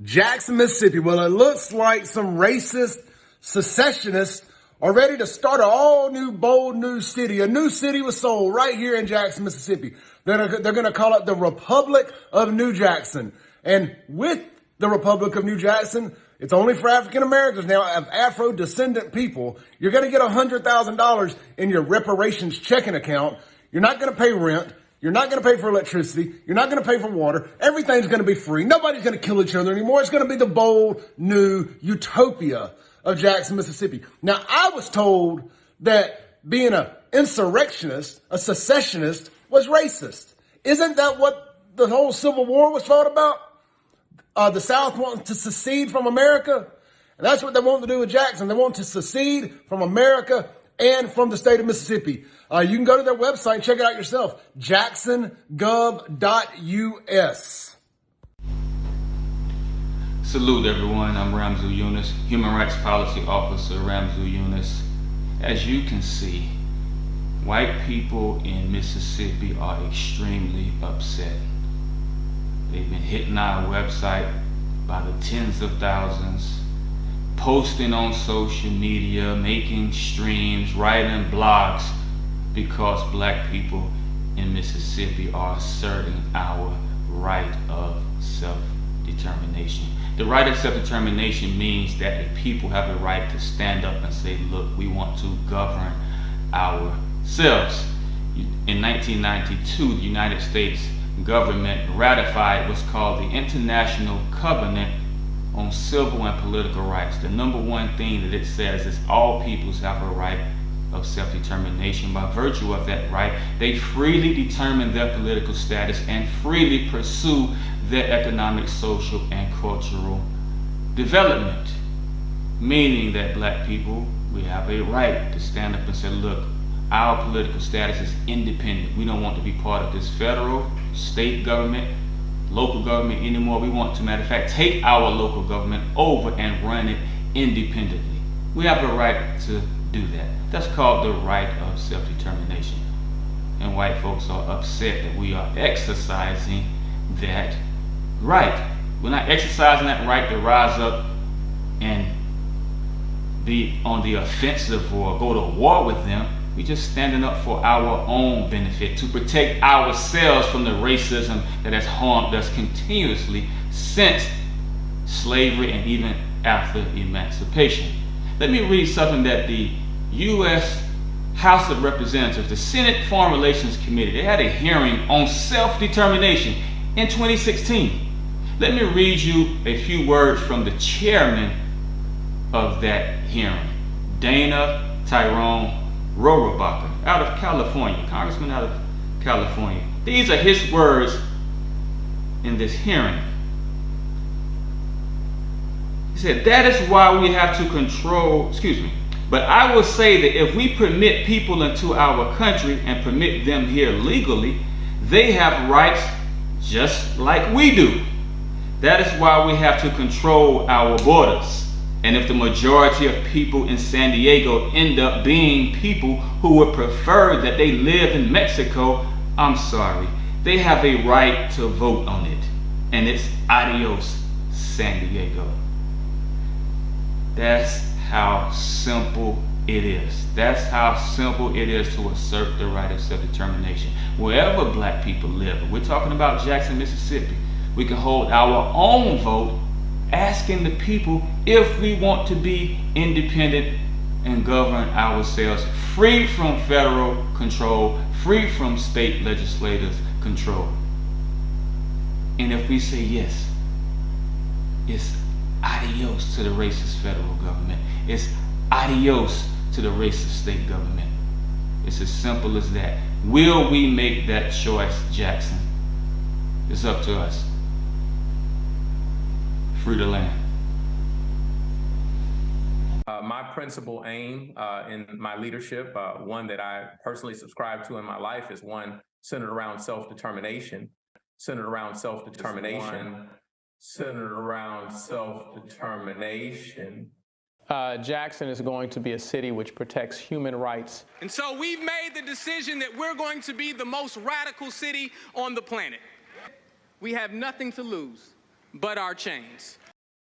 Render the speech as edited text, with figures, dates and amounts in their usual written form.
Jackson, Mississippi. Well, it looks like some racist secessionists are ready to start an all-new, bold new city. A new city was sold right here in Jackson, Mississippi. They're going to call it the Republic of New Jackson. And with the Republic of New Jackson, it's only for African Americans now, of Afro-descendant people. You're going to get $100,000 in your reparations checking account. You're not going to pay rent. You're not going to pay for electricity. You're not going to pay for water. Everything's going to be free. Nobody's going to kill each other anymore. It's going to be the bold, new utopia of Jackson, Mississippi. Now, I was told that being an insurrectionist, a secessionist, was racist. Isn't that what the whole Civil War was fought about? The South wants to secede from America. And that's what they want to do with Jackson. They want to secede from America and from the state of Mississippi. You can go to their website and check it out yourself. jacksongov.us. Salute everyone, I'm Ramzu Yunus, Human Rights Policy Officer Ramzu Yunus. As you can see, white people in Mississippi are extremely upset. They've been hitting our website by the tens of thousands, posting on social media, making streams, writing blogs, because black people in Mississippi are asserting our right of self-determination. The right of self-determination means that the people have a right to stand up and say, look, we want to govern ourselves. In 1992, the United States government ratified what's called the International Covenant on Civil and Political Rights. The number one thing that it says is all peoples have a right of self-determination. By virtue of that right, they freely determine their political status and freely pursue their economic, social, and cultural development. Meaning that black people, we have a right to stand up and say, look, our political status is independent. We don't want to be part of this federal, state government, local government anymore. We want to, matter of fact, take our local government over and run it independently. We have a right to do that. That's called the right of self-determination. And white folks are upset that we are exercising that right. We're not exercising that right to rise up and be on the offensive or go to war with them. We're just standing up for our own benefit, to protect ourselves from the racism that has harmed us continuously since slavery and even after emancipation. Let me read something that the U.S. House of Representatives, the Senate Foreign Relations Committee, they had a hearing on self-determination in 2016. Let me read you a few words from the chairman of that hearing, Dana Tyrone Rohrabacher, out of California, congressman out of California. These are his words in this hearing. He said, that is why we have to control, but I will say that if we permit people into our country and permit them here legally, they have rights just like we do. That is why we have to control our borders. And if the majority of people in San Diego end up being people who would prefer that they live in Mexico, I'm sorry. They have a right to vote on it. And it's adios, San Diego. That's how simple it is. That's how simple it is to assert the right of self-determination. Wherever black people live, we're talking about Jackson, Mississippi, we can hold our own vote, asking the people if we want to be independent and govern ourselves, free from federal control, free from state legislators' control. And if we say yes, it's adios to the racist federal government. It's adios to the racist state government. It's as simple as that. Will we make that choice, Jackson? It's up to us. Free the land. My principal aim in my leadership, one that I personally subscribe to in my life, is one centered around self-determination. Centered around self-determination. Centered around self-determination. Jackson is going to be a city which protects human rights. And so we've made the decision that we're going to be the most radical city on the planet. We have nothing to lose but our chains.